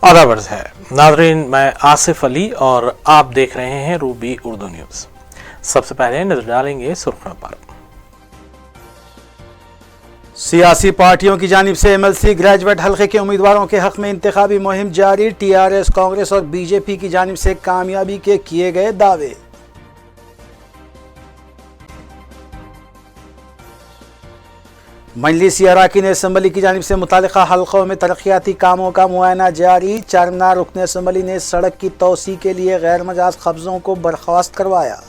आदाब है नाज़रीन, मैं आसिफ अली और आप देख रहे हैं रूबी उर्दू न्यूज़। सबसे पहले नजर डालेंगे सुर्खियों पर। सियासी पार्टियों की जानिब से MLC ग्रेजुएट हल्के के उम्मीदवारों के हक में इंतखाबी मुहिम जारी। TRS, कांग्रेस और BJP की जानिब से कामयाबी के किए गए दावे। मजलिसी अराकीन असम्बली की जानिब से मुतालिका हल्कों में तरक्याती कामों का मुआयना जारी। चारमीनार रुकन असम्बली ने सड़क की तोसी के लिए गैर मजाज कब्जों को बर्खास्त करवाया।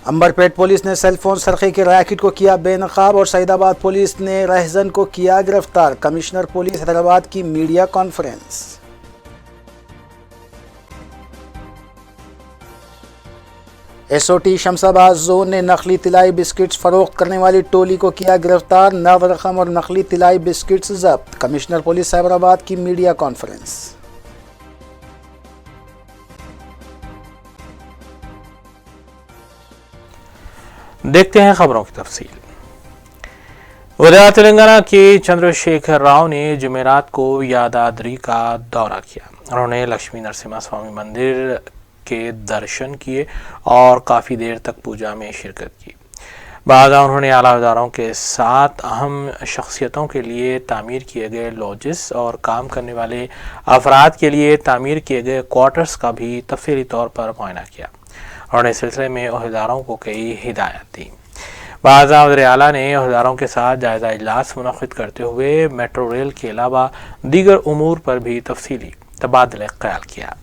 अंबरपेट पुलिस ने सेलफोन सरखे के रैकेट को किया बेनकाब और सईदाबाद पुलिस ने रहजन को किया गिरफ्तार। कमिश्नर पुलिस हैदराबाद की media conference. SOT Shamshabad zone ने नकली तिलाई बिस्किट्स फरोख्त करने वाली टोली को किया गिरफ्तार। नव रकम और नकली तिलाई बिस्किट्स जब्त। कमिश्नर पुलिस हैदराबाद की मीडिया कॉन्फ्रेंस। देखते हैं खबरों की तफसील। वज़ीर तेलंगाना के चंद्रशेखर राव ने जुमेरात को यादाद्री का दौरा किया। उन्होंने लक्ष्मी नरसिम्हा स्वामी मंदिर के दर्शन किए और काफ़ी देर तक पूजा में शिरकत की। बाद उन्होंने आला इदारों के साथ अहम शख्सियतों के लिए तामीर किए गए लॉजेस और काम करने वाले अफराद के लिए तामीर किए गए क्वार्टर्स का भी तफसीली तौर पर मुआयना किया। उन्होंने इस सिलसिले में ओहदेदारों को कई हिदायत दी। बाद वज़ीर आला ने ओहदेदारों के साथ जायज़ा इजलास मुनक़्क़िद करते हुए मेट्रो रेल के अलावा दीगर उमूर पर भी तफसीली तबादला ख्याल किया।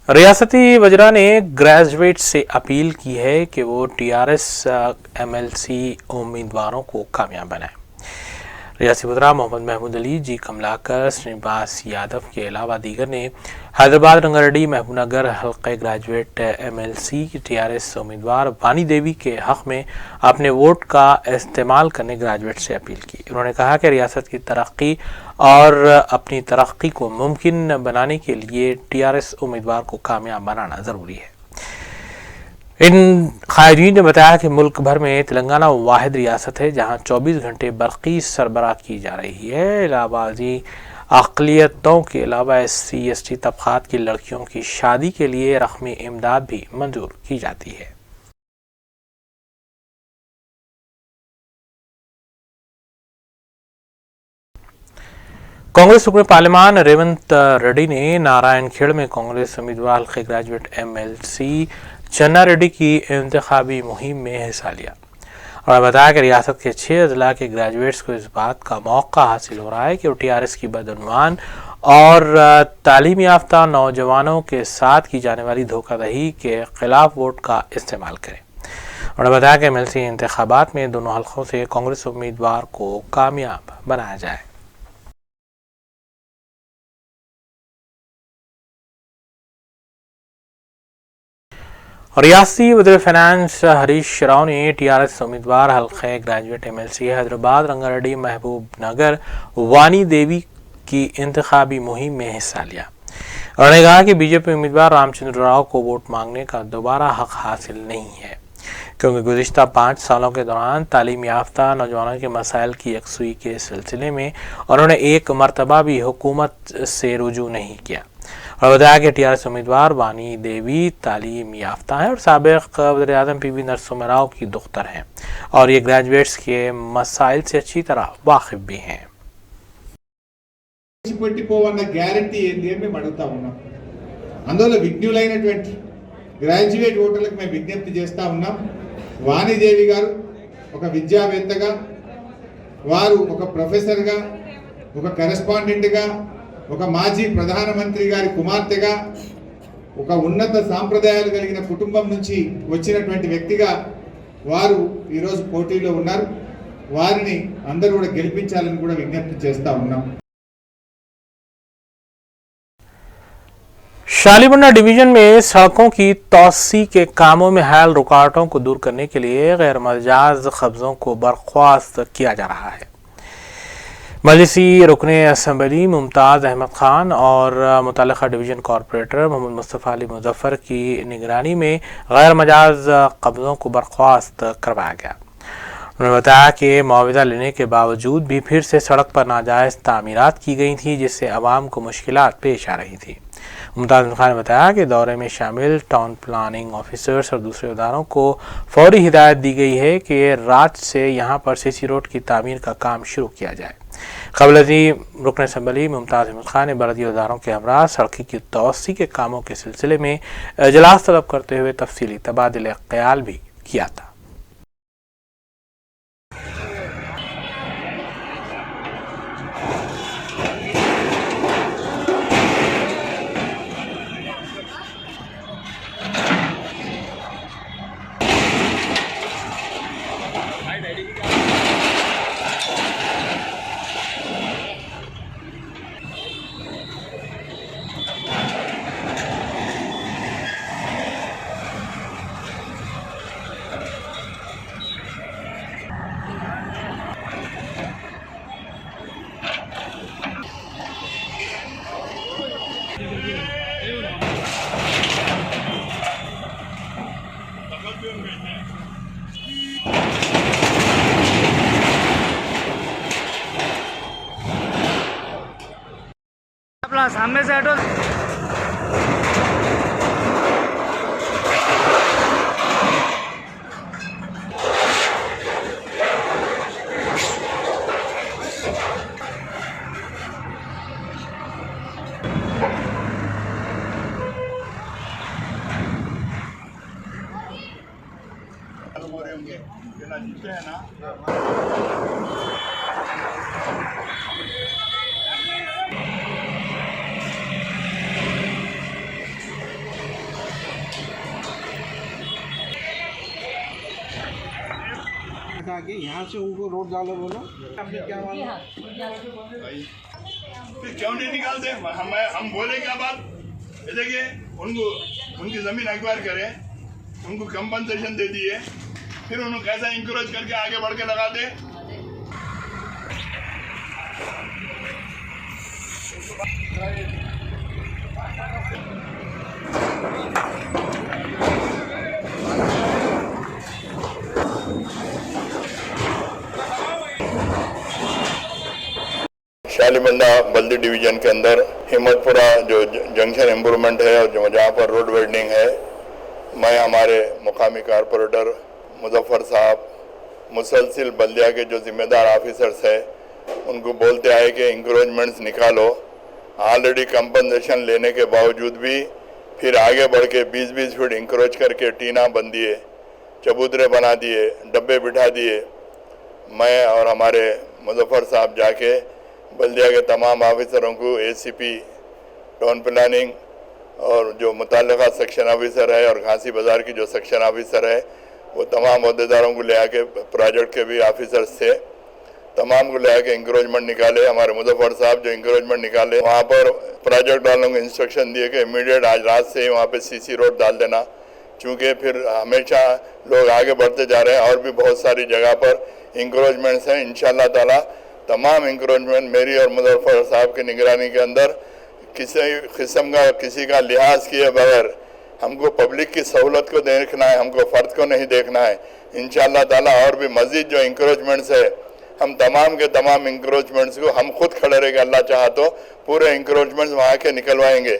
रियासती वज़रा ने ग्रेजुएट से अपील की है कि वो TRS MLC उम्मीदवारों को कामयाब बनाएं। रियासती वज़रा मोहम्मद महमूद अली, जी कमलाकर, श्रीनिवास यादव के अलावा दीगर ने हैदराबाद, रंगारेड्डी, महबूबनगर हल्के ग्रेजुएट MLC की TRS उम्मीदवार वानी देवी के हक़ में अपने वोट का इस्तेमाल करने ग्रेजुएट से अपील की। उन्होंने कहा कि रियासत की तरक्की और अपनी तरक्की को मुमकिन बनाने के लिए TRS उम्मीदवार को कामयाब बनाना ज़रूरी है। इन क़ायदीन ने बताया कि मुल्क भर में तेलंगाना वाहिद रियासत है जहां 24 घंटे बरक़ी सरबराह की जा रही है। इलाहाबादी अक़लियतों के अलावा SC ST तबक़ात की लड़कियों की शादी के लिए रक़मी इमदाद भी मंजूर की जाती है। कांग्रेस रुकन पार्लिमान रेवंत रेड्डी ने नारायणखेड़ में कांग्रेस उम्मीदवार हल्के ग्रेजुएट MLC चन्ना रेड्डी की इंतखाबी मुहिम में हिस्सा लिया और बताया कि रियासत के 6 अजला के ग्रेजुएट्स को इस बात का मौका हासिल हो रहा है कि वो TRS की बदउनवान और तालीम याफ्ता नौजवानों के साथ की जाने वाली धोखाधड़ी के खिलाफ वोट का इस्तेमाल करें। उन्होंने बताया कि MLC इंतखाबात में दोनों हल्कों से कांग्रेस उम्मीदवार को कामयाब बनाया जाए। रियासती वज़ीर फाइनेंस हरीश राव ने TRS उम्मीदवार हल्के ग्रेजुएट MLC हैदराबाद, रंगारेड्डी, महबूबनगर वानी देवी की इंतखाबी मुहिम में हिस्सा लिया। उन्होंने कहा कि BJP उम्मीदवार रामचंद्र राव को वोट मांगने का दोबारा हक हासिल नहीं है, क्योंकि गुज़िश्ता 5 सालों के दौरान तालीम याफ्ता नौजवानों के मसाइल की यकसुई के सिलसिले में उन्होंने एक मरतबा भी हुकूमत से रुजू नहीं किया और बताया कि TRS उम्मीदवार वानी देवी तालीम याफ्ता है और साबिक़ वज़ीर आज़म PV नरसिम्हा राव की दुख्तर हैं और ये ग्रेजुएट्स के मसाइल से अच्छी तरह वाकिफ भी हैं। గ్యారెంటీ ఏంటి అని మేము అడుగుతా ఉన్నాం। అందులో విజ్ఞులైనటువంటి గ్రాడ్యుయేట్ ఓటర్లకు మేము విజ్ఞప్తి చేస్తా ఉన్నాం, వాణిదేవి గారు ఒక విద్యావేత్తగా, వారు ఒక ప్రొఫెసర్గా, ఒక కరెస్పాండెంట్గా, ఒక మాజీ ప్రధానమంత్రి గారి కుమార్తెగా, ఒక ఉన్నత సాంప్రదాయాలు కలిగిన కుటుంబం నుంచి వచ్చినటువంటి వ్యక్తిగా వారు ఈరోజు పోటీలో ఉన్నారు. వారిని అందరూ కూడా గెలిపించాలని కూడా విజ్ఞప్తి చేస్తా ఉన్నాం. शालीबंडा डिवीजन में सड़कों की तोसी के कामों में हाल रुकावटों को दूर करने के लिए गैर मजाज कब्जों को बर्खास्त किया जा रहा है। मजलिसी रुकने असम्बली मुमताज़ अहमद खान और मुतल्लिक़ा डिवीज़न कॉरपोरेटर मोहम्मद मुस्तफ़ा अली मुज़फ़्फ़र की निगरानी में गैर मजाज कब्ज़ों को बर्खास्त करवाया गया। उन्होंने बताया कि मुआवजा लेने के बावजूद भी फिर से सड़क पर नाजायज़ तामीरात की गई थी, जिससे आवाम को मुश्किलात पेश आ रही थी। मुमताज़ अहमद खान ने बताया कि दौरे में शामिल टाउन प्लानिंग ऑफिसर्स और दूसरे इदारों को फौरी हिदायत दी गई है कि रात से यहाँ पर सीसी रोड की तामीर का काम शुरू किया जाए। क़ब्ल रुकन असम्बली मुमताज़ अहमद खान ने बलदी इदारों के हमरा सड़क की तोसी के कामों के सिलसिले में इजलास तलब करते हुए तफसीली तबादले ख्याल भी किया था। अपना सामने से हटो। कि यहाँ से उनको रोड डालो, बोलो आपने क्या मांगा? फिर क्यों नहीं निकालते? हम बोले क्या बात? देखिए उनको उनकी ज़मीन एक्वायर करें, उनको कंपनसेशन दे दिए, फिर उन्होंने कैसा इंकरेज करके आगे बढ़ के लगा दे। शालीबंडा बल्दी डिवीजन के अंदर हिम्मतपुरा जो जंक्शन इम्प्रूवमेंट है और जहाँ पर रोड वेल्डिंग है, मैं हमारे मुकामी कारपोरेटर मुजफ्फर साहब मुसलसिल बल्दिया के जो जिम्मेदार ऑफिसर्स है उनको बोलते आए कि इंक्रोचमेंट्स निकालो। ऑलरेडी कंपनसेशन लेने के बावजूद भी फिर आगे बढ़ के 20-20 फीट इंक्रोच करके टीना बन दिए, चबूतरे बना दिए, डब्बे बिठा दिए। मैं और हमारे मुजफ्फर साहब जाके बल्दिया के तमाम ऑफिसरों को एसीपी टाउन प्लानिंग और जो मुताल्लिक़ा सेक्शन ऑफिसर है और घासी बाज़ार की जो सेक्शन ऑफिसर है वो तमाम अहदेदारों को ले आके, प्रोजेक्ट के भी ऑफिसर्स थे, तमाम को ले आके इंक्रोचमेंट निकाले। हमारे मुजफ्फर साहब जो इंक्रोचमेंट निकाले वहाँ पर प्रोजेक्ट वालों को इंस्ट्रक्शन दिए कि इमीडिएट आज रात से ही वहाँ पे सीसी रोड डाल देना, क्योंकि फिर हमेशा लोग आगे बढ़ते जा रहे हैं और भी बहुत सारी जगह पर इंक्रोचमेंट्स हैं। इंशाअल्लाह ताला तमाम इंक्रोचमेंट मेरी और मुजफ्फर साहब की निगरानी के अंदर किसी किस्म का किसी का लिहाज किए बगैर हमको पब्लिक की सहूलत को देखना है, हमको फ़र्द को नहीं देखना है। इंशाअल्लाह ताला और भी मज़ीद जो इंक्रोचमेंट्स है हम तमाम के तमाम इंक्रोचमेंट्स को हम खुद खड़े रहेंगे, अल्लाह चाहा तो पूरे इंक्रोचमेंट्स वहाँ के निकलवाएंगे।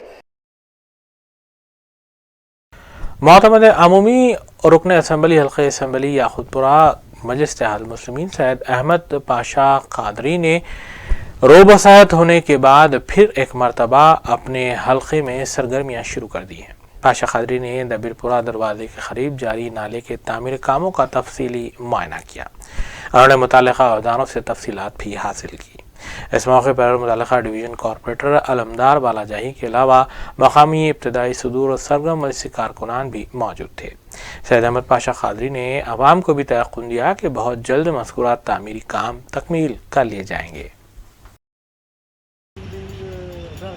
मोतमद अमूमी रुकन असम्बली हल्क़े असम्बली याखुतपुरा मजलिस इत्तेहाद मुस्लिमीन सैयद अहमद पाशा कादरी ने रोबसात होने के बाद फिर एक मरतबा अपने हल्क़े में सरगर्मियाँ शुरू कर दी हैं। पाशा खादरी ने दबीरपुरा दरवाजे के करीब जारी नाले के तामीर कामों का तफसीली मुआयना किया। उन्होंने मुताल्लिका अहदेदारों से तफसीलात भी हासिल की। इस मौके पर मुताल्लिका डिवीज़न कॉरपोरेटर अलमदार बालाजाही के अलावा मकामी इब्तदाई सदूर और सरगर्म मजलिसी कारकुनान भी मौजूद थे। सैयद अहमद पाशा खादरी ने अवाम को भी तयक़ुन दिया कि बहुत जल्द मज़कूरा तामीरी काम तकमील कर लिए जाएंगे।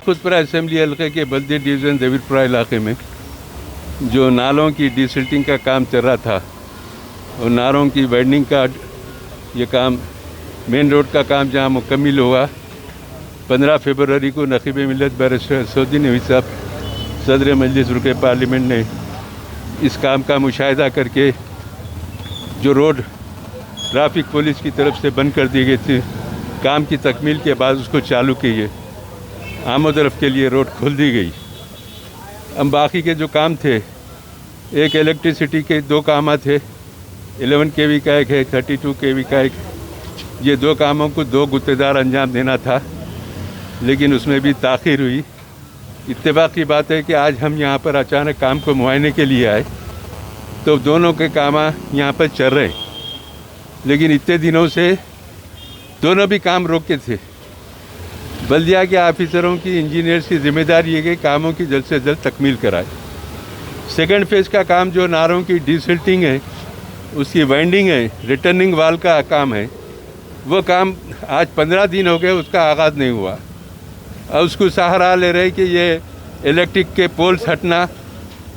खुदपुरा असेंबली हल्के के बल्दी डिवीज़न दबीरपुरा इलाके में जो नालों की डिसिल्टिंग का काम चल रहा था और नालों की वाइडनिंग का ये काम, मेन रोड का काम जहाँ मुकम्मिल हुआ, 15 फरवरी को नकीब मिल्लत बैरिस्टर असदुद्दीन नवी साहब सदर मजलिस रुकन पार्लियामेंट ने इस काम का मुशाहिदा करके जो रोड ट्रैफिक पुलिस की तरफ से बंद कर दी गई थी, काम की तकमील के बाद उसको चालू किए, आमद-ओ-रफ़्त के लिए रोड खोल दी गई। अब बाकी के जो काम थे, एक इलेक्ट्रिसिटी के 2 काम थे, 11 kV का एक है, 32 kV का एक। ये 2 कामों को 2 गुत्तेदार अंजाम देना था, लेकिन उसमें भी ताख़ीर हुई। इत्तेफाक की बात है कि आज हम यहाँ पर अचानक काम को मुआयने के लिए आए तो दोनों के काम यहाँ पर चल रहे, लेकिन इतने दिनों से दोनों भी काम रोके थे। बल्दिया के ऑफिसरों की, इंजीनियर्स की जिम्मेदारी है कि कामों की जल्द से जल्द तकमील कराए। सेकंड फेज़ का काम जो नारों की डिसिल्टिंग है, उसकी वाइंडिंग है, रिटर्निंग वाल का काम है, वो काम आज 15 दिन हो गए, उसका आगाज़ नहीं हुआ। और उसको सहारा ले रहे कि ये इलेक्ट्रिक के पोल्स हटना,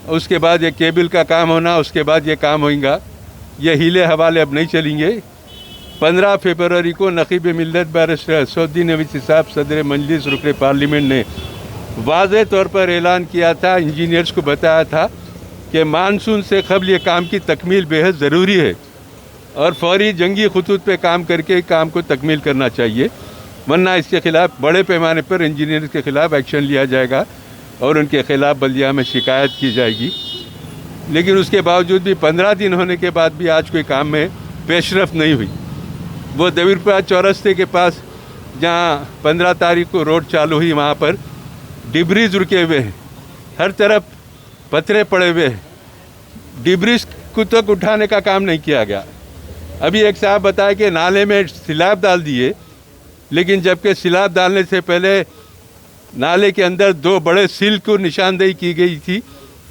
उसके बाद ये केबल का काम होना, उसके बाद ये काम होगा। ये हीले हवाले अब नहीं चलेंगे। 15 फरवरी को नकीब मिल्लत बैरिस्टर असदुद्दीन नवी साहब सदर मजलिस रुकन पार्लियामेंट ने वाज़ेह तौर पर ऐलान किया था, इंजीनियर्स को बताया था कि मानसून से कबल ये काम की तकमील बेहद ज़रूरी है और फौरी जंगी खतूत पे काम करके काम को तकमील करना चाहिए, वरना इसके ख़िलाफ़ बड़े पैमाने पर इंजीनियर्स के ख़िलाफ़ एक्शन लिया जाएगा और उनके ख़िलाफ़ बल्दिया में शिकायत की जाएगी। लेकिन उसके बावजूद भी 15 दिन होने के बाद भी आज कोई काम में पेशरफ नहीं हुई। वो दबीरपुरा चौरस्ते के पास जहाँ 15 तारीख को रोड चालू हुई, वहाँ पर डिब्रीज रुके हुए हैं, हर तरफ पत्थरे पड़े हुए हैं, डिब्रीज को तक उठाने का काम नहीं किया गया। अभी एक साहब बताया कि नाले में सिलाब डाल दिए, लेकिन जबकि सिलाब डालने से पहले नाले के अंदर 2 बड़े सील को निशानदेही की गई थी,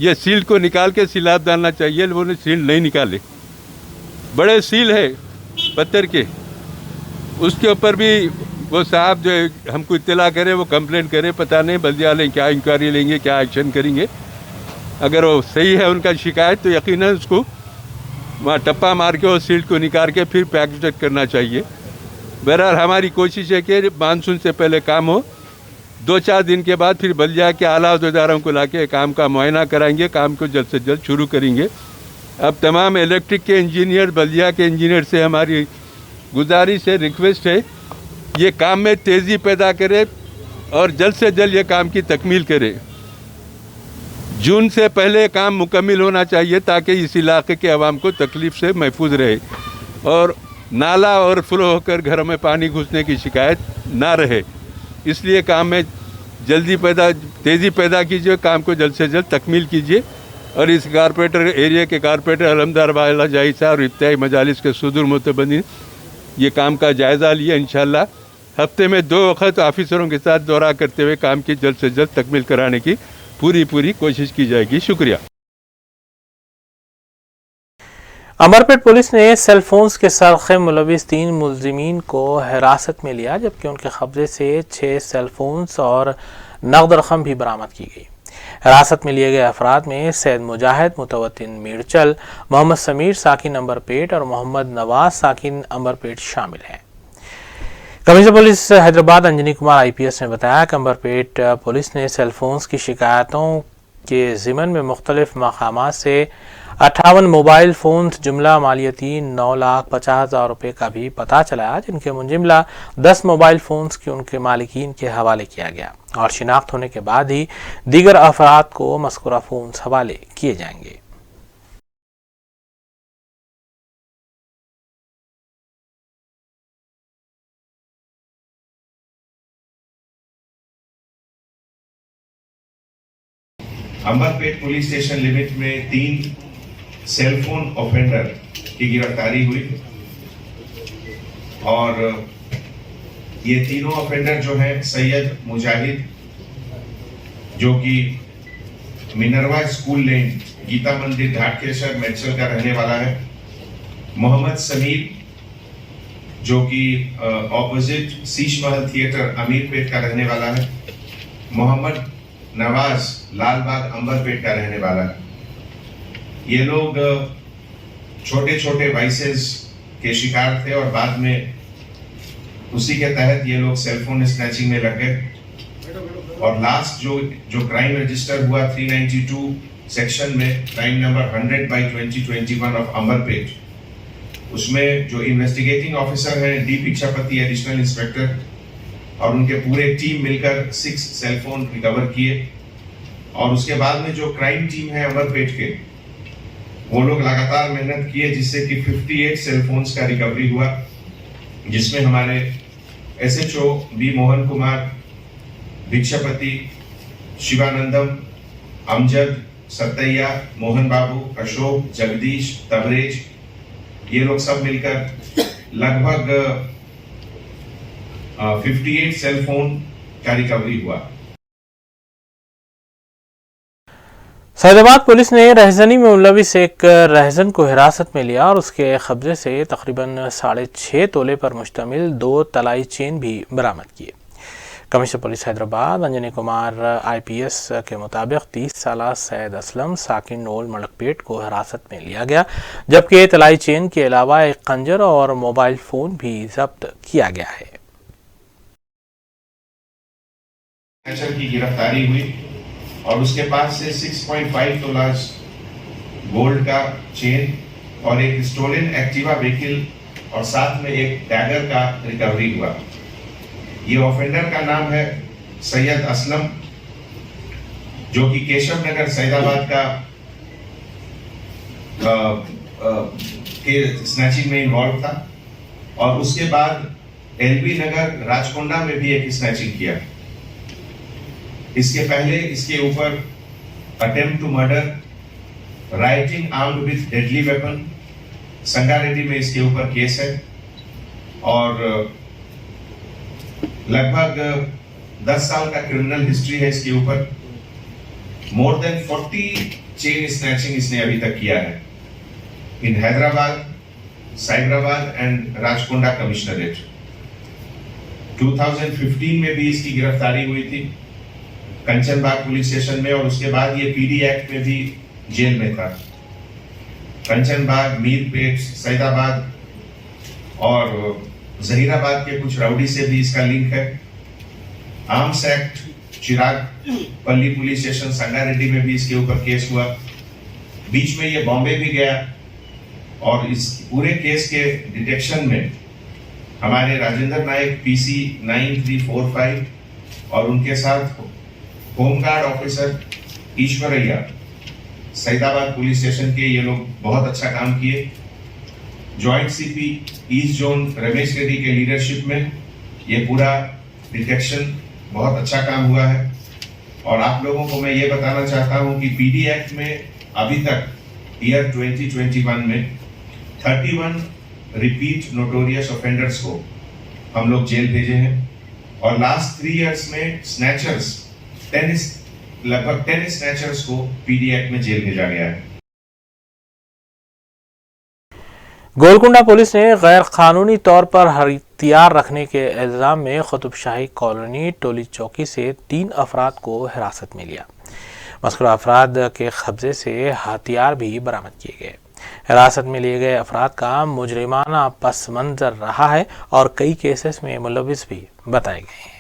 ये सील को निकाल के सिलाब डालना चाहिए, वो ने सील नहीं निकाले। बड़े सील है पत्थर के, उसके ऊपर भी वो साहब जो हमको इत्तला करे, वो कंप्लेंट करे, पता नहीं बल्दिया वाले क्या इंक्वायरी लेंगे, क्या एक्शन करेंगे। अगर वो सही है उनका शिकायत तो यकीनन उसको वहाँ टप्पा मार के और सील को निकाल के फिर पैकेज करना चाहिए। बहरहाल हमारी कोशिश है कि मानसून से पहले काम हो, 2-4 दिन के बाद फिर बल्दिया के आला अहदेदारों को लाके काम का मुआयना कराएंगे, काम को जल्द से जल्द शुरू करेंगे। अब तमाम इलेक्ट्रिक के इंजीनियर, बल्दिया के इंजीनियर से हमारी गुजारिश है, रिक्वेस्ट है, ये काम में तेज़ी पैदा करे और जल्द से जल्द ये काम की तकमील करे। जून से पहले काम मुकम्मिल होना चाहिए ताकि इस इलाके के अवाम को तकलीफ़ से महफूज रहे और नाला और फ्लो होकर घरों में पानी घुसने की शिकायत ना रहे। इसलिए काम में तेज़ी पैदा कीजिए, काम को जल्द से जल्द तकमील कीजिए। और इस कारपोरेटर एरिया के कारपोरेटर अलमदार बालाजाही साहब और इब्तिदाई मजालिस के सदूर मुतबनीन ये काम का जायज़ा लिया। इंशाअल्लाह हफ्ते में 2 वक्त ऑफिसरों के साथ दौरा करते हुए काम की जल्द से जल्द तकमील कराने की पूरी कोशिश की जाएगी। शुक्रिया। अमरपेट पुलिस ने सेल फोन्स के सरखे मुलविस 3 मुलजिमीन को हिरासत में लिया, जबकि उनके कब्जे से 6 सेल फोन्स और नकद रकम भी बरामद की गई। हिरासत में लिए गए अफराद में सैयद मुजाहिद मुतवत्तिन मीरचल, मोहम्मद समीर साकिन अंबरपेट और मोहम्मद नवाज साकिन अंबरपेट शामिल हैं। Commissioner police Hyderabad Anjani Kumar IPS ने बताया कि अंबरपेट पुलिस ने सेलफोन्स की शिकायतों के ज़िमन में मुख्तलिफ मकामात से 58 मोबाइल फ़ोन जुमला मालियती 9,50,000 रुपये का भी पता चलाया, जिनके मुंजिमला 10 मोबाइल फ़ोन्स की उनके मालिकीन के हवाले किया गया और शिनाख्त होने के बाद ही दीगर अफराद को मज़कूरा फ़ोन्स हवाले किए जाएंगे। अंबरपेट पुलिस स्टेशन लिमिट में 3 सेलफोन ऑफेंडर की गिरफ्तारी हुई और ये तीनों ऑफेंडर जो है सैयद मुजाहिद जो कि मिनरवा स्कूल लेन गीता मंदिर घाटकेसर मेडचल का रहने वाला है, मोहम्मद समीर जो कि ऑपोजिट शीश महल थिएटर अमीरपेट का रहने वाला है, मोहम्मद नवाज लालबाग अंबरपेट का रहने वाला है। ये लोग छोटे छोटे वाइसेस के शिकार थे और बाद में उसी के तहत ये लोग सेलफोन स्नैचिंग में लग गए और लास्ट जो क्राइम रजिस्टर हुआ 392 सेक्शन में क्राइम नंबर 100/2021 ऑफ अंबरपेट, उसमें जो इन्वेस्टिगेटिंग ऑफिसर हैं डी भिक्षापति एडिशनल इंस्पेक्टर और उनके पूरे टीम मिलकर 6 सेलफोन रिकवर किए और उसके बाद में जो क्राइम टीम है अंबरपेट के वो लोग लगातार मेहनत किए जिससे कि 58 सेलफोन्स का रिकवरी हुआ, जिसमें हमारे SHO बी मोहन कुमार, भिक्षापति, शिवानंदम, अमजद, सत्तैया, मोहन बाबू, अशोक, जगदीश, तबरेज, ये लोग सब मिलकर लगभग 58 सेलफोन का रिकवरी हुआ। सैदाबाद पुलिस ने रहजनी में मुलविस एक रहजन को हिरासत में लिया और उसके कब्जे से तकरीबन 6.5 तोले पर मुश्तमिल 2 तलाई चेन भी बरामद किए। Commissioner police Hyderabad Anjani Kumar IPS के मुताबिक 30 साला सैयद असलम साकिन नोल मलकपेट को हिरासत में लिया गया, जबकि तलाई चेन के अलावा एक खंजर और मोबाइल फोन भी जब्त किया गया है। की गिरफ्तारी हुई और उसके पास से 6.5 तोला गोल्ड का चेन और एक स्टोलन एक्टिवा व्हीकल और साथ में एक डैगर का रिकवरी हुआ। ये ऑफेंडर का नाम है सैयद असलम जो कि केशव नगर सैदाबाद का के स्नैचिंग में इन्वॉल्व था और उसके बाद LB नगर राजकोंडा में भी एक स्नैचिंग किया। इसके पहले इसके ऊपर attempt to murder, rioting armed with deadly weapon, Sangareddy में इसके ऊपर केस है और लगभग 10 साल का क्रिमिनल हिस्ट्री है इसके ऊपर। मोर देन 40 चेन स्नैचिंग इसने अभी तक किया है इन हैदराबाद, साइबराबाद एंड राजकोंडा कमिश्नरेट। 2015 में भी इसकी गिरफ्तारी हुई थी कंचनबाग पुलिस स्टेशन में और उसके बाद ये PD एक्ट में भी जेल में था। कंचनबाग, मीरपेट, सैदाबाद और जहीराबाद के कुछ राउडी से भी इसका लिंक है। आर्म्स एक्ट, चिराग पल्ली पुलिस स्टेशन संगारेड्डी में भी इसके ऊपर केस हुआ। बीच में ये बॉम्बे भी गया और इस पूरे केस के डिटेक्शन में हमारे राजेंद्र नायक PC 9345 और उनके साथ home guard officer Eshwaraiah Saidabad police station के ये लोग बहुत अच्छा काम किए। Joint CP east zone Ramesh Reddy के लीडरशिप में ये पूरा डिटेक्शन बहुत अच्छा काम हुआ है और आप लोगों को मैं ये बताना चाहता हूं कि PD एक्ट में अभी तक ईयर 2021 में 31 रिपीट नोटोरियस ऑफेंडर्स को हम लोग जेल भेजे हैं और लास्ट 3 इयर्स में स्नैचर्स लगभग 10 स्नैचर्स को PD एक्ट में जेल भेजा गया है। गोलकुंडा पुलिस ने गैर कानूनी तौर पर हथियार रखने के इल्जाम में कुतुबशाही कॉलोनी टोली चौकी से 3 अफराद को हिरासत में लिया। मज़कूर अफराद के कब्जे से हथियार भी बरामद किए गए। हिरासत में लिए गए अफराद का मुजरिमाना पस मंजर रहा है और कई केसेस में मुलविस भी बताए गए हैं।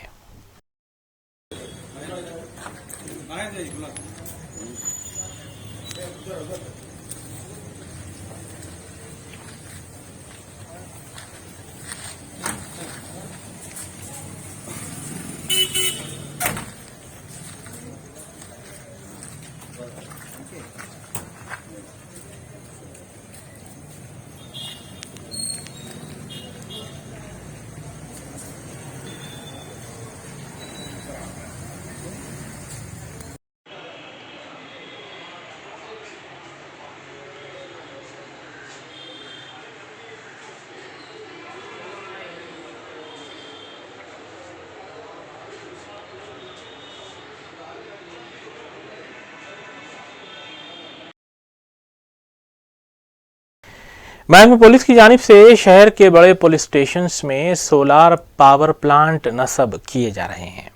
महकमे पुलिस की जानिब से शहर के बड़े पुलिस स्टेशंस में सोलार पावर प्लांट नस्ब किए जा रहे हैं।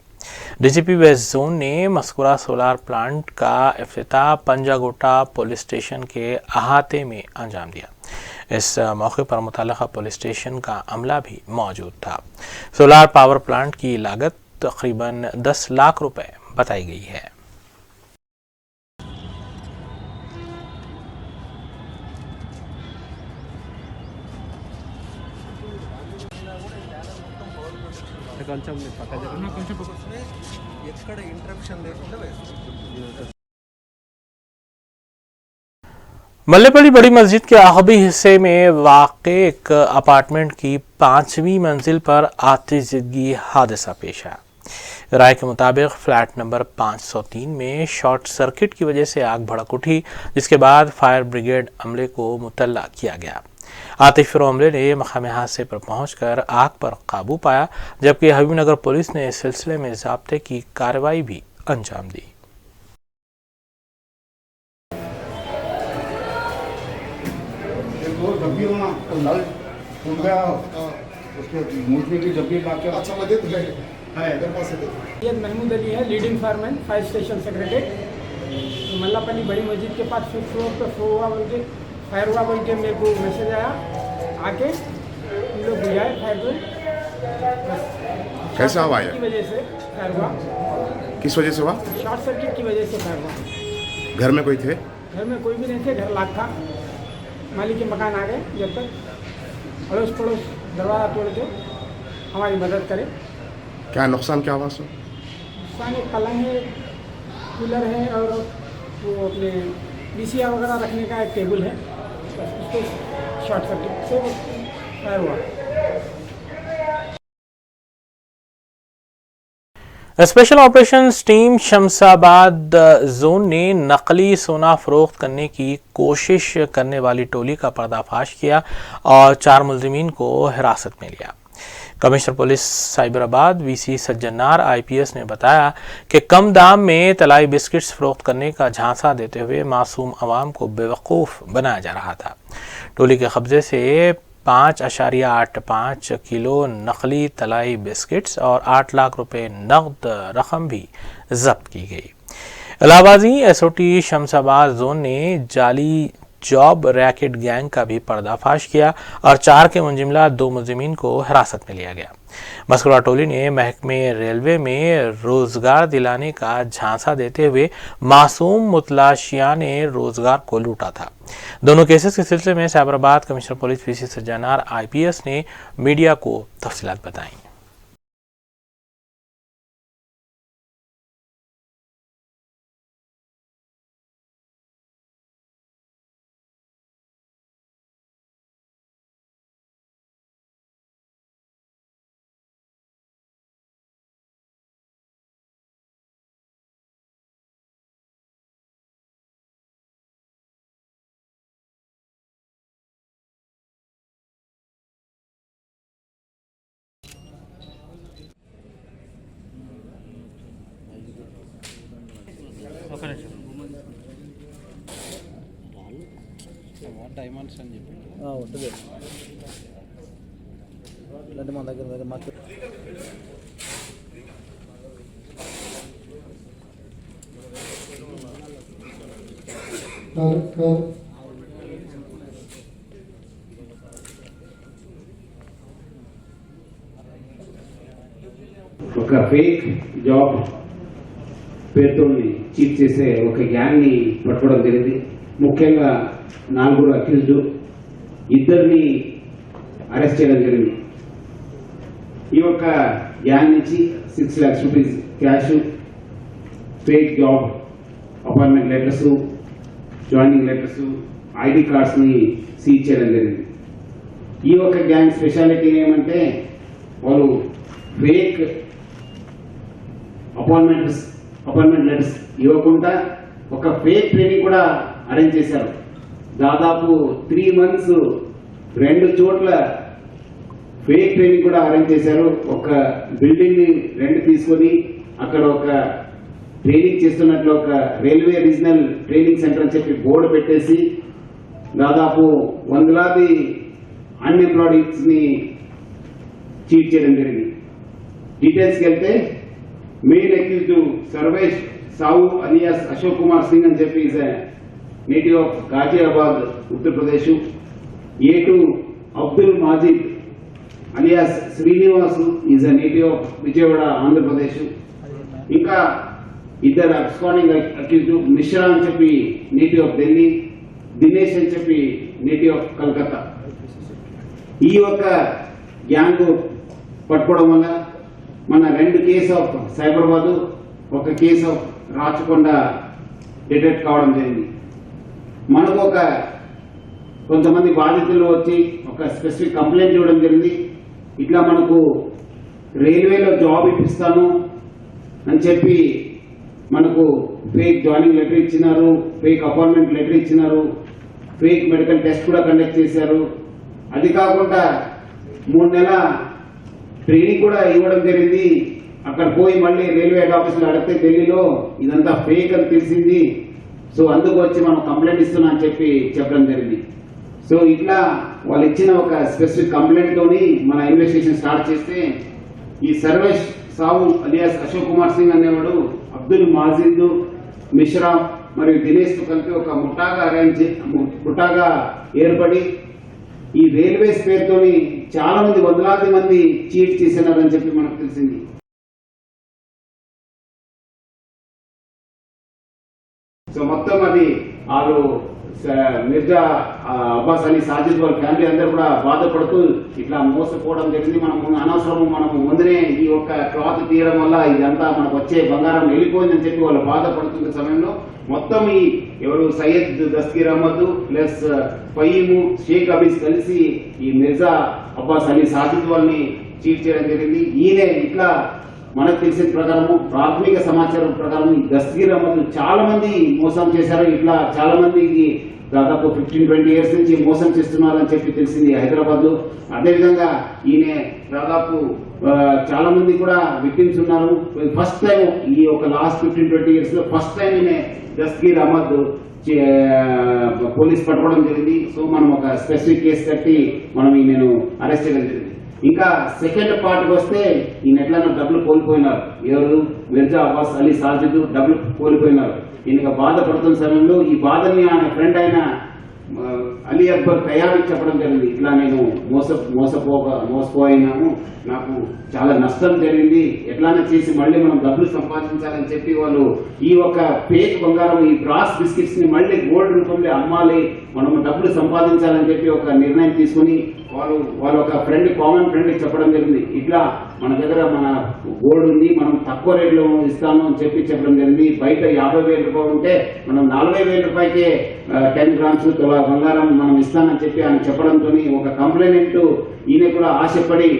डीजीपी वेस्ट जोन ने मस्कुरा सोलार प्लांट का इफ्तिताह पंजागोटा पुलिस स्टेशन के अहाते में अंजाम दिया। इस मौके पर मुतल्लिका पुलिस स्टेशन का अमला भी मौजूद था। सोलार पावर प्लांट की लागत तकरीबन 10 लाख रुपए बताई गई है। मल्लेपल्ली बड़ी मस्जिद के आखिरी हिस्से में वाक़ एक अपार्टमेंट की 5वीं मंजिल पर आतिशज़दगी हादसा पेश आया। राय के मुताबिक फ्लैट नंबर 503 में शॉर्ट सर्किट की वजह से आग भड़क उठी, जिसके बाद फायर ब्रिगेड अमले को मुतल्ला किया गया। आतिशफरो अमले ने मकामी हादसे पर पहुंचकर आग पर काबू पाया, जबकि हबीबनगर पुलिस ने इस सिलसिले में ज़ाब्ते की कार्रवाई भी अंजाम दी। महमूद अली है, leading fireman, fire station secretary. Mallapalli बड़ी मस्जिद के पास 5th फ्लोर पर फायर हुआ बोल के मेरे को मैसेज आया, आके हम लोग बुझाए फायर को। कैसा हुआ की वजह से फायर हुआ। किस वजह से हुआ? शॉर्ट सर्किट की वजह से फायर हुआ। घर में कोई थे? घर में कोई भी नहीं थे, घर लाख था। मालिक के मकान आ गए, जब तक अड़ोस पड़ोस दरवाज़ा तोड़ के हमारी मदद करें। क्या नुकसान क्या हुआ? नुकसान एक पलंग है, कूलर है और वो अपने बीसीआर वगैरह रखने का एक टेबल है, उसको शॉर्ट सर्किट से फायर हुआ। Special operations team Shamshabad zone ने नकली सोना फरोख्त करने की कोशिश करने वाली टोली का पर्दाफाश किया और 4 मुलजिमीन को हिरासत में लिया। Commissioner police Cyberabad VC Sajjanar IPS ने बताया कि कम दाम में तलाई बिस्किट्स फरोख्त करने का झांसा देते हुए मासूम आवाम को बेवकूफ़ बनाया जा रहा था। टोली के कब्जे से 5.85 किलो नकली तलाई बिस्किट्स और 8 लाख रुपए नकद रकम भी जब्त की गई। इलाहाबादी एसओटी शमशाबाद जोन ने जाली जॉब रैकेट गैंग का भी पर्दाफाश किया और 4 के मुंजिमला 2 मुलजिमीन को हिरासत में लिया गया। मस्कुरा टोली ने महकमे रेलवे में रोजगार दिलाने का झांसा देते हुए मासूम मुतलाशियान रोजगार को लूटा था। दोनों केसेस के सिलसिले में Cyberabad commissioner police VC Sajjanar IPS ने मीडिया को तफसीलात बताई। డైమండ్స్ అని చెప్పి ఉంటుంది అంటే మన దగ్గర మాకు ఒక ఫేక్ జాబ్ పేరుతో చీట్ చేసే ఒక గ్యాంగ్ ని పట్టుకోవడం జరిగింది. ముఖ్యంగా 4 అక్యూజ్డ్, 2 అరెస్ట్ చేయడం జరిగింది. ఈ యొక్క గ్యాంగ్ నుంచి 6 lakhs rupees cash, fake job appointment letters, joining letters, ID cards ని సీజ్ చేయడం జరిగింది. ఈ యొక్క గ్యాంగ్ స్పెషాలిటీ ఏమంటే వాళ్ళు ఫేక్ అపాయింట్మెంట్ లెటర్స్ ఇవ్వకుండా ఒక ఫేక్ ట్రైనింగ్ కూడా అరేంజ్ చేశారు. దాదాపు 3 months 2 చోట్ల ఫేక్ ట్రైనింగ్ కూడా అరేంజ్ చేశారు. ఒక బిల్డింగ్ ని రెంట్ తీసుకొని అక్కడ ఒక ట్రైనింగ్ చేస్తున్నట్లు ఒక రైల్వే రీజనల్ ట్రైనింగ్ సెంటర్ అని చెప్పి బోర్డు పెట్టేసి దాదాపు వందలాది అన్ఎంప్లాయిడ్స్ ని చీట్ చేయడం జరిగింది. డీటెయిల్స్కి వెళ్తే మెయిన్ అక్యూజ్డ్ సర్వేష్ సావు అలియాస్ అశోక్ కుమార్ సింగ్ అని చెప్పి is native of Ghaziabad Uttar Pradesh. A2 Abdul Majid alias Srinivas is native of Vijayawada Andhra Pradesh. ఇంకా ఇద్దరు అబ్స్కాండింగ్ అక్యూజ్డ్ మిశ్రా అని చెప్పి నేటివ్ ఆఫ్ ఢిల్లీ, దినేష్ అని చెప్పి నేటివ్ ఆఫ్ కలకత్తా. ఈ యొక్క గ్యాంగ్ పట్టుకోవడం వల్ల మన 2 case of Cyberabad, 1 case of Rachakonda detect కావడం జరిగింది. మనకు కొంతమంది బాధితులు వచ్చి ఒక స్పెసిఫిక్ కంప్లైంట్ ఇవ్వడం జరిగింది. ఇట్లా మనకు రైల్వేలో జాబ్ ఇప్పిస్తాను అని చెప్పి మనకు ఫేక్ జాయినింగ్ లెటర్ ఇచ్చినారు, ఫేక్ అపాయింట్మెంట్ లెటర్ ఇచ్చినారు, ఫేక్ మెడికల్ టెస్ట్ కూడా కండక్ట్ చేశారు. అది కాకుండా 3 నెలల ట్రైనింగ్ కూడా ఇవ్వడం జరిగింది. అక్కడ పోయి మళ్ళీ రైల్వే హెడ్ ఆఫీసులో అడిగితే ఢిల్లీలో ఇదంతా ఫేక్ అని తెలిసింది. సో అందుకు వచ్చి మనం కంప్లైంట్ ఇస్తున్నా అని చెప్పి చెప్పడం జరిగింది. సో ఇట్లా వాళ్ళు ఇచ్చిన ఒక స్పెసిఫిక్ కంప్లైంట్ తోని మన ఇన్వెస్టిగేషన్ స్టార్ట్ చేస్తే ఈ సర్వేష్ సావు అలియాస్ అశోక్ కుమార్ సింగ్ అనేవాడు అబ్దుల్ మాజిద్, మిశ్రా మరియు దినేష్ తో కలిపి ఒక ముఠాగా ఏర్పడి ఈ రైల్వేస్ పేరుతోని చాలా మంది వందలాది మంది చీట్ చేసినారని చెప్పి మనకు తెలిసింది. సో మొత్తం అది వాళ్ళు మిర్జా అబ్బాస్ అలీ సాజిద్ వాళ్ళ ఫ్యామిలీ అందరూ కూడా బాధపడుతూ ఇట్లా మోసపోవడం జరిగింది. మనం ముందునే ఈ యొక్క క్లాత్ తీయడం వల్ల ఇదంతా మనకు వచ్చే బంగారం వెళ్ళిపోయిందని చెప్పి వాళ్ళు బాధపడుతున్న సమయంలో మొత్తం ఈ ఎవరు సయ్యద్ దస్తగీర్ అహ్మద్ ప్లస్ ఫయీము షేక్ అబీస్ కలిసి ఈ మిర్జా అబ్బాస్ అలీ సాజిద్ వాళ్ళని చీట్ చేయడం జరిగింది. ఈయన ఇట్లా మనకు తెలిసిన ప్రకారము ప్రాథమిక సమాచారం ప్రకారం దస్తగీర్ అహ్మద్ చాలా మంది మోసం చేశారు. ఇట్లా చాలా మందికి దాదాపు 15-20 ఇయర్స్ నుంచి మోసం చేస్తున్నారని చెప్పి తెలిసింది హైదరాబాద్ లో. అదేవిధంగా ఈయన దాదాపు చాలా మంది కూడా విక్టిమ్స్ ఉన్నారు. ఫస్ట్ టైం ఈ ఒక లాస్ట్ 15-20 ఇయర్స్ లో ఫస్ట్ టైం ఈయన దస్తగీర్ అహ్మద్ పోలీస్ పట్టుకోవడం జరిగింది. సో మనం ఒక స్పెసిఫిక్ కేసు కట్టి మనం ఈయనను అరెస్ట్ చేయడం జరిగింది. ఇంకా సెకండ్ పార్ట్కి వస్తే ఈయన ఎట్లన్నా డబ్బులు కోల్పోయినారు. ఎవరు మిర్జా అబ్బాస్ అలీ సాజిద్ డబ్బులు కోల్పోయినారు. ఈయనగా బాధపడుతున్న సమయంలో ఈ బాధని ఆయన ఫ్రెండ్ అయిన అలీ అక్బర్ తయారీ చెప్పడం జరిగింది. ఇట్లా నేను మోసపోయినాము, నాకు చాలా నష్టం జరిగింది, ఎట్లానే చేసి మళ్ళీ మనం డబ్బులు సంపాదించాలని చెప్పి వాళ్ళు ఈ ఒక ఫేక్ బంగారం ఈ బ్రాస్ బిస్కెట్స్ ని మళ్ళీ గోల్డ్ రూపంలో అమ్మాలి, మనం డబ్బులు సంపాదించాలని చెప్పి ఒక నిర్ణయం తీసుకుని వాళ్ళ ఒక కామన్ ఫ్రెండ్ చెప్పడం జరిగింది. ఇట్లా మన దగ్గర మన గోల్డ్ ఉంది, మనం తక్కువ రేట్లో ఇస్తాను అని చెప్పి చెప్పడం జరిగింది. బయట 50,000 రూపాయలు ఉంటే మనం 40,000 రూపాయకే 10 గ్రామ్స్ బంగారం మనం ఇస్తానని చెప్పి ఆయన చెప్పడంతో ఒక కంప్లైంట్ ఈయన కూడా ఆశపడి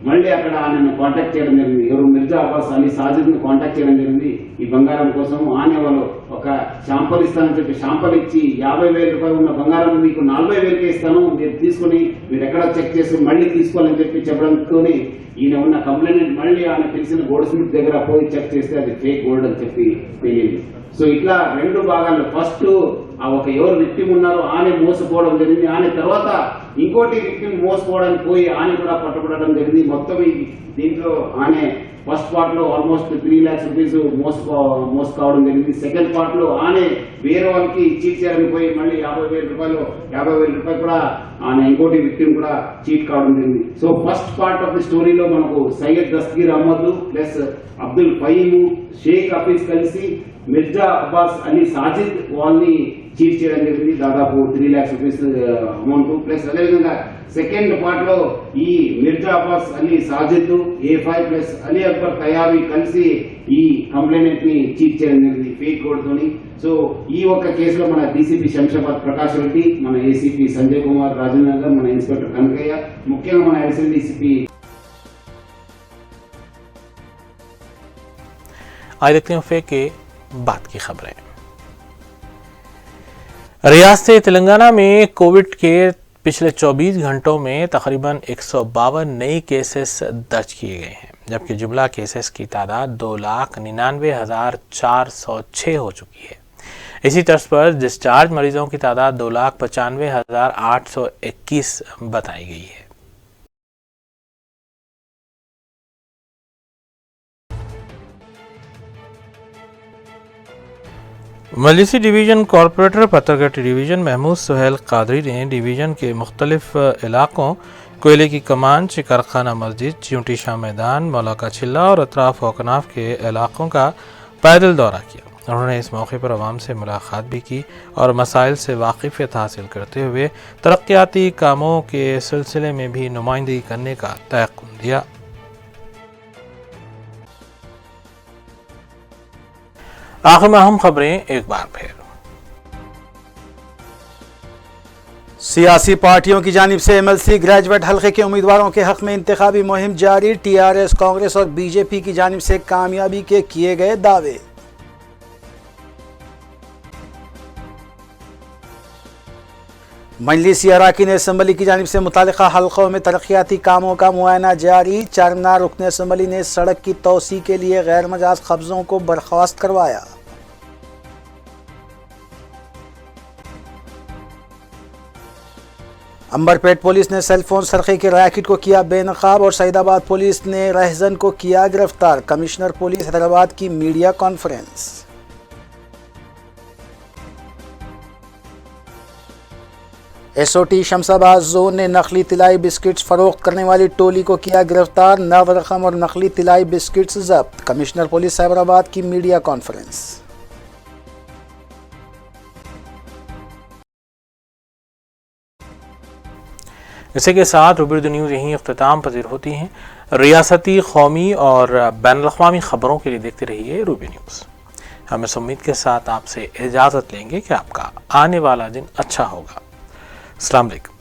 మళ్ళీ అక్కడ ఆయనను కాంటాక్ట్ చేయడం జరిగింది. ఎవరు మిర్జా అబ్బాస్ అలీ సాజిద్ ను కాంటాక్ట్ చేయడం జరిగింది ఈ బంగారం కోసం. ఆయన వాళ్ళు ఒక శాంపల్ ఇస్తానని చెప్పి శాంపల్ ఇచ్చి 50,000 రూపాయలు ఉన్న బంగారం మీకు 40,000కే ఇస్తాను, మీరు తీసుకుని మీరు ఎక్కడ చెక్ చేసి మళ్ళీ తీసుకోవాలని చెప్పి చెప్పడంతో ఈయన ఉన్న కంప్లైంట్ మళ్ళీ ఆయన తెలిసిన గోల్డ్ స్మిత్ దగ్గర పోయి చెక్ చేస్తే అది ఫేక్ గోల్డ్ అని చెప్పి తెలియదు. సో ఇట్లా 2 భాగాలు, ఫస్ట్ ఆ ఒక ఎవరు విక్టిమ్ ఉన్నారో ఆయన మోసపోవడం జరిగింది, ఆయన తర్వాత ఇంకోటి విక్టిమ్ మోసపోవడానికి పోయి ఆయన కూడా పట్టుబడడం జరిగింది. మొత్తం దీంట్లో ఆయన ఫస్ట్ పార్ట్ లో ఆల్మోస్ట్ 3 lakhs రూపీస్ మోసపోవడం జరిగింది. సెకండ్ పార్ట్ లో ఆయన వేరే వాళ్ళకి చీట్ చేయడానికి పోయి మళ్ళీ 50,000 రూపాయలు కూడా ఆయన ఇంకోటి విక్టిమ్ కూడా చీట్ కావడం జరిగింది. So first part of the స్టోరీలో మనకు సయ్యద్ దస్తగీర్ అహ్మద్ ప్లస్ అబ్దుల్ ఫయీము షేక్ హఫీజ్ కలిసి మిర్జా అబ్బాస్ అలీ సాజిద్ వాళ్ళని చీట్ చేయడం జరిగింది, దాదాపు 3 lakhs రూపీస్ అమౌంట్. ప్లస్ అదేవిధంగా సెకండ్ పార్ట్ లో ఈ మిర్జా అబ్బాస్ అలీ సాజిద్ A5 ప్లస్ అలీ అక్బర్ తయారీ కలిసి ఈ కంప్లైంట్ ని చీట్ చేయడం జరిగింది ఫేక్ కోడ్ తోని. సో ఈ ఒక్క కేసులో మన డీసీపీ శంషాబాద్ ప్రకాష్ రెడ్డి, మన ఏసీపీ సంజయ్ కుమార్ రాజేంద్ర, మన ఇన్స్పెక్టర్ కనకయ్య, ముఖ్యంగా మన అడిషనల్ డీసీపీ. आइए देखते हैं फेक के बाद की खबरें। रियासत तेलंगाना में कोविड के पिछले 24 घंटों में तकरीबन 152 नए केसेस दर्ज किए गए हैं, जबकि जुमला केसेस की तादाद 2,99,406 हो चुकी है। इसी तर्ज पर डिस्चार्ज मरीजों की तादाद 2,95,821 बताई गई है। मजलिसी division corporator Patthargatti division Mahmood Suhail Qadri ने डिवीज़न के मुख्तलिफ इलाकों कोयले की कमान, शिकारखाना मस्जिद, च्यूंटी शाह मैदान, मौलाका छिल्ला और अतराफ औकनाफ के इलाकों का पैदल दौरा किया। उन्होंने इस मौके पर आवाम से मुलाकात भी की और मसाइल से वाकिफियत हासिल करते हुए तरक्याती कामों के सिलसिले में भी नुमाइंदगी करने का तयक़ुन दिया। आखिर में अहम खबरें एक बार फिर। सियासी पार्टियों की जानिब से MLC ग्रेजुएट हल्के के उम्मीदवारों के हक में इंतखाबी मुहिम जारी। TRS, कांग्रेस और BJP की जानिब से कामयाबी के किए गए दावे। मजलिसी अराकीन असम्बली की जानिब से मुतालिका हल्कों में तरक्याती कामों का मुआयना जारी। चारमीनार रुकन असम्बली ने सड़क की तोसी के लिए गैर मजाज कब्जों को बर्खास्त करवाया। अंबरपेट पुलिस ने सेलफोन सरखे के रैकेट को किया बेनकाब और सईदाबाद पुलिस ने रहजन को किया गिरफ्तार। कमिश्नर पुलिस हैदराबाद की media conference. SOT Shamshabad zone ने नकली तिलाई बिस्किट्स फरोख्त करने वाली टोली को किया गिरफ्तार। नव रकम और नकली तिलाई बिस्किट्स जब्त। कमिश्नर पुलिस हैदराबाद की मीडिया कॉन्फ्रेंस। इसी के साथ रूबी न्यूज़ यहीं अख्तिताम पजीर होती हैं। रियासती, कौमी और बैनुल-अक़वामी खबरों के लिए देखते रहिए रूबी न्यूज़। हम इस उम्मीद के साथ आपसे इजाज़त लेंगे कि आपका आने वाला दिन अच्छा होगा। अस्सलाम वालेकुम।